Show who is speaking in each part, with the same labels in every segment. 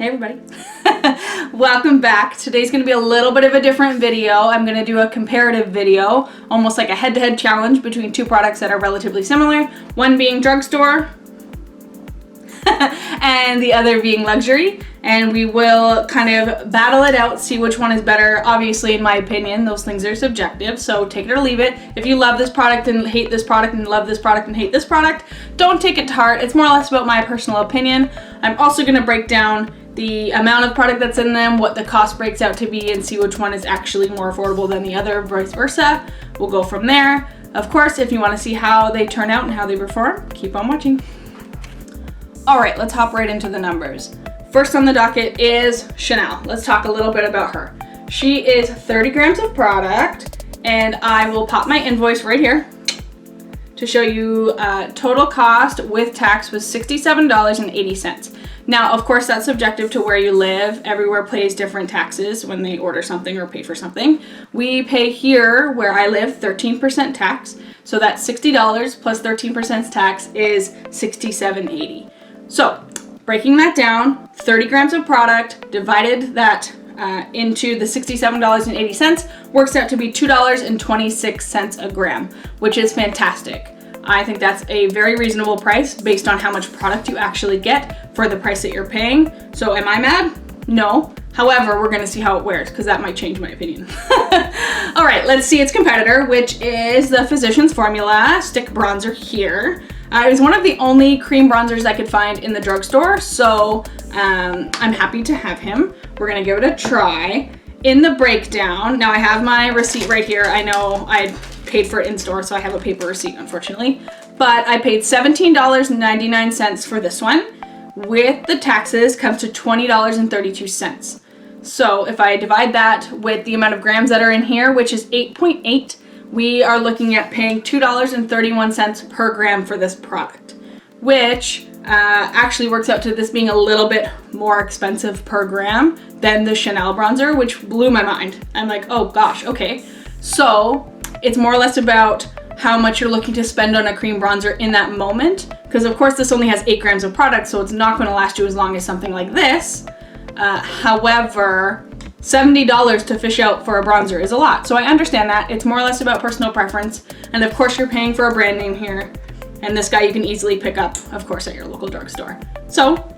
Speaker 1: Hey everybody. Welcome back. Today's going to be a little bit of a different video. I'm going to do a comparative video, almost like a head-to-head challenge between two products that are relatively similar, one being Drugstore and the other being luxury, and we will kind of battle it out, see which one is better. Obviously, in my opinion, those things are subjective, so take it or leave it. If you love this product and hate this product and love this product and hate this product, don't take it to heart. It's more or less about my personal opinion. I'm also going to break down the amount of product that's in them, what the cost breaks out to be, and see which one is actually more affordable than the other, vice versa. We'll go from there. Of course, if you want to see how they turn out and how they perform, keep on watching. All right, let's hop right into the numbers. First on the docket is Chanel. Let's talk a little bit about her. She is 30 grams of product, and I will pop my invoice right here to show you total cost with tax was $67.80. Now, of course, that's subjective to where you live. Everywhere pays different taxes when they order something or pay for something. We pay here, where I live, 13% tax. So that's $60 plus 13% tax is $67.80. So, breaking that down, 30 grams of product, divided that into the $67.80, works out to be $2.26 a gram, which is fantastic. I think that's a very reasonable price based on how much product you actually get for the price that you're paying. So am I mad? No. However, we're going to see how it wears because that might change my opinion. All right, let's see its competitor, which is the Physicians Formula Stick Bronzer here. It was one of the only cream bronzers I could find in the drugstore, so I'm happy to have him. We're going to give it a try. In the breakdown, now I have my receipt right here. I know I paid for it in store, so I have a paper receipt, unfortunately. But I paid $17.99 for this one. With the taxes, comes to $20.32. So if I divide that with the amount of grams that are in here, which is 8.8, we are looking at paying $2.31 per gram for this product, which actually works out to this being a little bit more expensive per gram than the Chanel bronzer, which blew my mind. I'm like, oh gosh, okay. So it's more or less about how much you're looking to spend on a cream bronzer in that moment, because of course this only has 8 grams of product, so it's not going to last you as long as something like this. However, $70 to fish out for a bronzer is a lot, so I understand that. It's more or less about personal preference, and of course you're paying for a brand name here, and this guy you can easily pick up, of course, at your local drugstore. So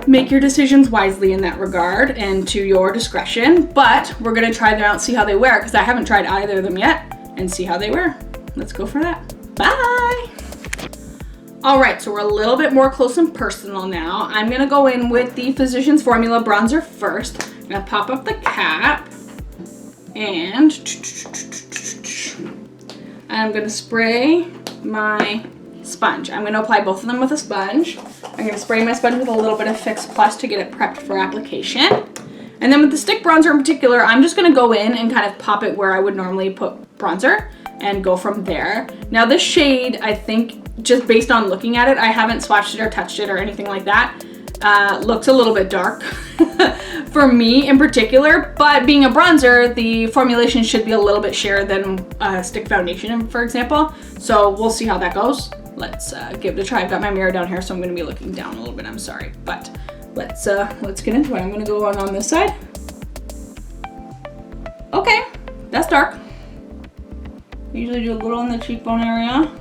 Speaker 1: make your decisions wisely in that regard and to your discretion, but we're going to try them out, see how they wear, because I haven't tried either of them yet, and see how they wear. Let's go for that. Bye! All right, so we're a little bit more close and personal now. I'm going to go in with the Physicians Formula bronzer first. I'm going to pop up the cap, and I'm going to spray my sponge. I'm going to apply both of them with a sponge. I'm going to spray my sponge with a little bit of Fix Plus to get it prepped for application. And then with the stick bronzer in particular, I'm just going to go in and kind of pop it where I would normally put bronzer and go from there. Now this shade, I think, just based on looking at it, I haven't swatched it or touched it or anything like that, looks a little bit dark for me in particular, but being a bronzer, the formulation should be a little bit sheerer than stick foundation, for example. So we'll see how that goes. Let's give it a try. I've got my mirror down here, so I'm going to be looking down a little bit. I'm sorry, but let's get into it. I'm going to go on this side. Okay, that's dark. I usually do a little in the cheekbone area,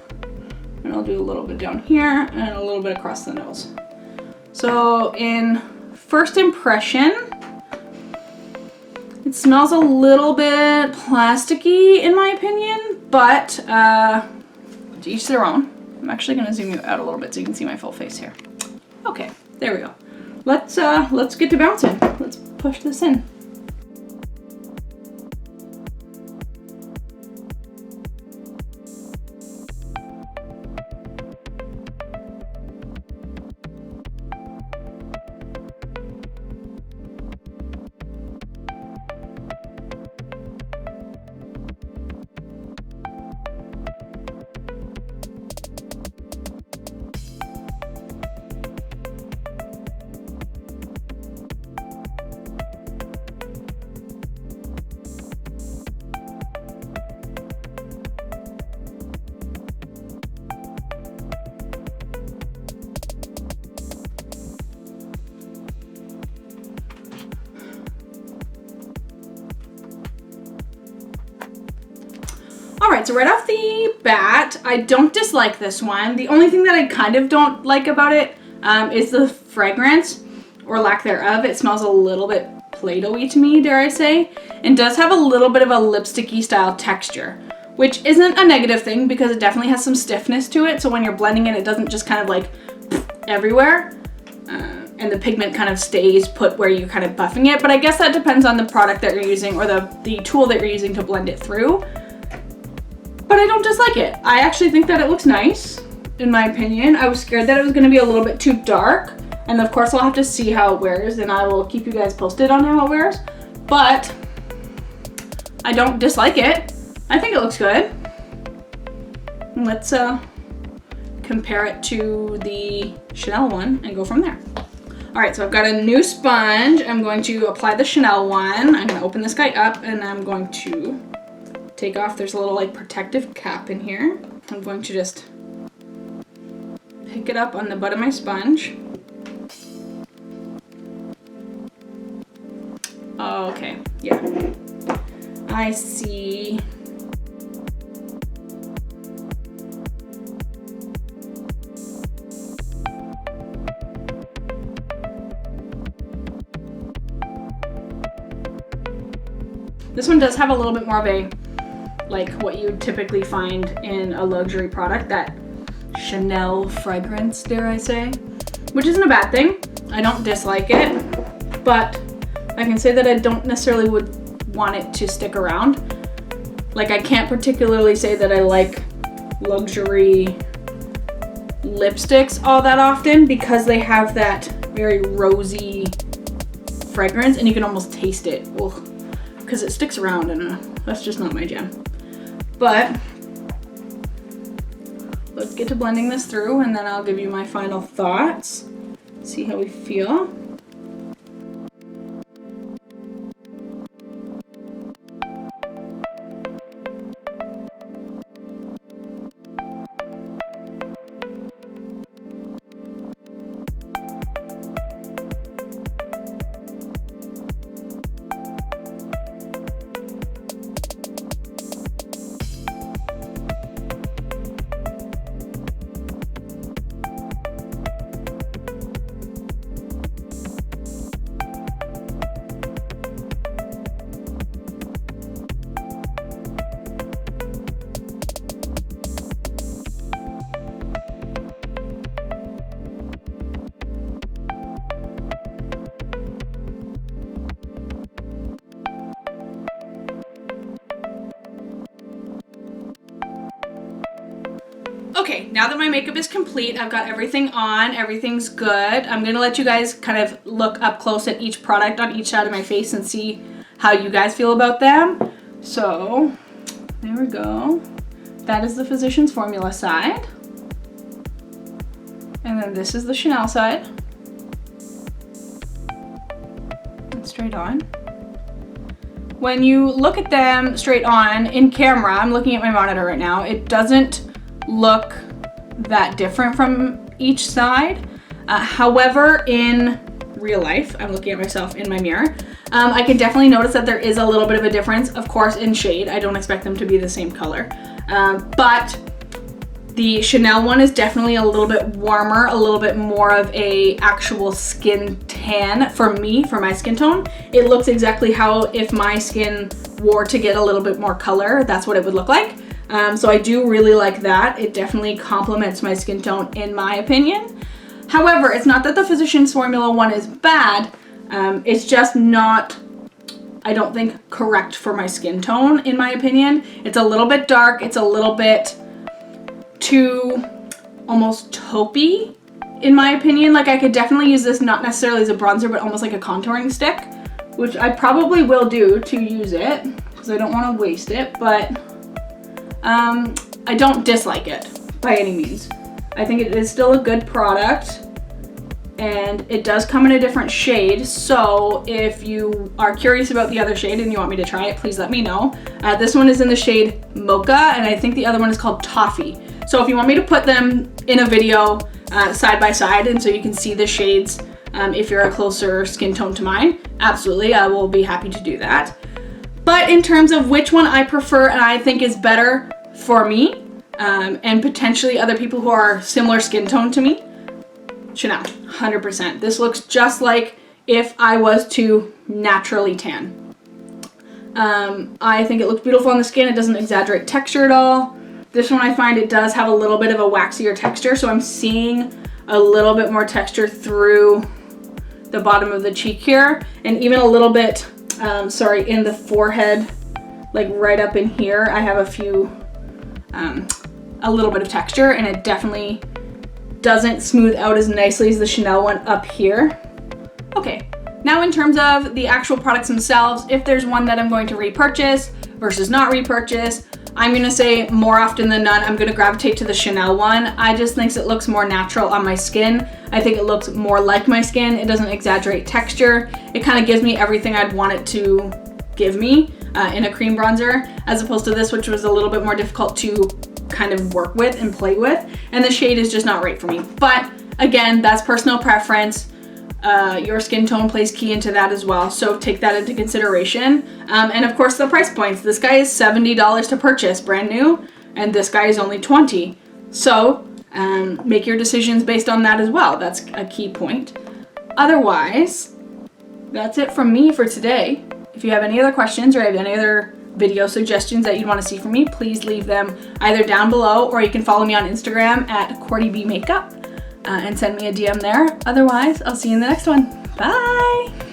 Speaker 1: and I'll do a little bit down here and a little bit across the nose. So in first impression, it smells a little bit plasticky in my opinion, but to each their own. I'm actually going to zoom you out a little bit so you can see my full face here. Okay, there we go. Let's get to bouncing. Let's push this in. right, so right off the bat, I don't dislike this one. The only thing that I kind of don't like about it is the fragrance, or lack thereof. It smells a little bit Play-Doh-y to me, dare I say, and does have a little bit of a lipsticky style texture, which isn't a negative thing because it definitely has some stiffness to it, so when you're blending it, it doesn't just kind of like everywhere, and the pigment kind of stays put where you're kind of buffing it. But I guess that depends on the product that you're using, or the tool that you're using to blend it through. But I don't dislike it. I actually think that it looks nice, in my opinion. I was scared that it was going to be a little bit too dark, and of course I'll have to see how it wears, and I will keep you guys posted on how it wears. But I don't dislike it. I think it looks good. Let's compare it to the Chanel one and go from there. All right, so I've got a new sponge. I'm going to apply the Chanel one. I'm gonna open this guy up and I'm going to take off, there's a little like protective cap in here. I'm going to just pick it up on the butt of my sponge. Okay, yeah. I see. This one does have a little bit more of a, like what you would typically find in a luxury product, that Chanel fragrance, dare I say, which isn't a bad thing. I don't dislike it, but I can say that I don't necessarily would want it to stick around. Like, I can't particularly say that I like luxury lipsticks all that often because they have that very rosy fragrance and you can almost taste it. Ugh. Because it sticks around and that's just not my jam. But let's get to blending this through and then I'll give you my final thoughts. See how we feel. Okay, now that my makeup is complete, I've got everything on, everything's good. I'm gonna let you guys kind of look up close at each product on each side of my face and see how you guys feel about them. So, there we go. That is the Physicians Formula side. And then this is the Chanel side. And straight on. When you look at them straight on, in camera, I'm looking at my monitor right now, it doesn't look that different from each side. However, in real life, I'm looking at myself in my mirror, I can definitely notice that there is a little bit of a difference, of course, in shade. I don't expect them to be the same color. But the Chanel one is definitely a little bit warmer, a little bit more of a actual skin tan for me, for my skin tone. It looks exactly how if my skin wore to get a little bit more color, that's what it would look like. So I do really like that. It definitely complements my skin tone in my opinion. However, it's not that the Physicians Formula one is bad. It's just not, I don't think, correct for my skin tone in my opinion. It's a little bit dark. It's a little bit too almost taupey in my opinion. Like, I could definitely use this not necessarily as a bronzer, but almost like a contouring stick, which I probably will do to use it because I don't want to waste it, but I don't dislike it by any means. I think it is still a good product and it does come in a different shade. So if you are curious about the other shade and you want me to try it, please let me know. This one is in the shade Mocha and I think the other one is called Toffee. So if you want me to put them in a video side by side and so you can see the shades if you're a closer skin tone to mine, absolutely, I will be happy to do that. But in terms of which one I prefer and I think is better for me and potentially other people who are similar skin tone to me, Chanel, 100%. This looks just like if I was to naturally tan. I think it looks beautiful on the skin. It doesn't exaggerate texture at all. This one I find it does have a little bit of a waxier texture, so I'm seeing a little bit more texture through the bottom of the cheek here, and even a little bit, in the forehead, like right up in here, I have a little bit of texture, and it definitely doesn't smooth out as nicely as the Chanel one up here. Okay, now in terms of the actual products themselves, if there's one that I'm going to repurchase versus not repurchase, I'm gonna say more often than not, I'm gonna gravitate to the Chanel one. I just think it looks more natural on my skin. I think it looks more like my skin. It doesn't exaggerate texture. It kind of gives me everything I'd want it to give me in a cream bronzer, as opposed to this, which was a little bit more difficult to kind of work with and play with. And the shade is just not right for me. But again, that's personal preference. Your skin tone plays key into that as well, so take that into consideration. And of course the price points. This guy is $70 to purchase, brand new, and this guy is only $20. So make your decisions based on that as well. That's a key point. Otherwise, that's it from me for today. If you have any other questions or have any other video suggestions that you'd want to see from me, please leave them either down below, or you can follow me on Instagram at courtneybeaulieu and send me a DM there. Otherwise, I'll see you in the next one. Bye!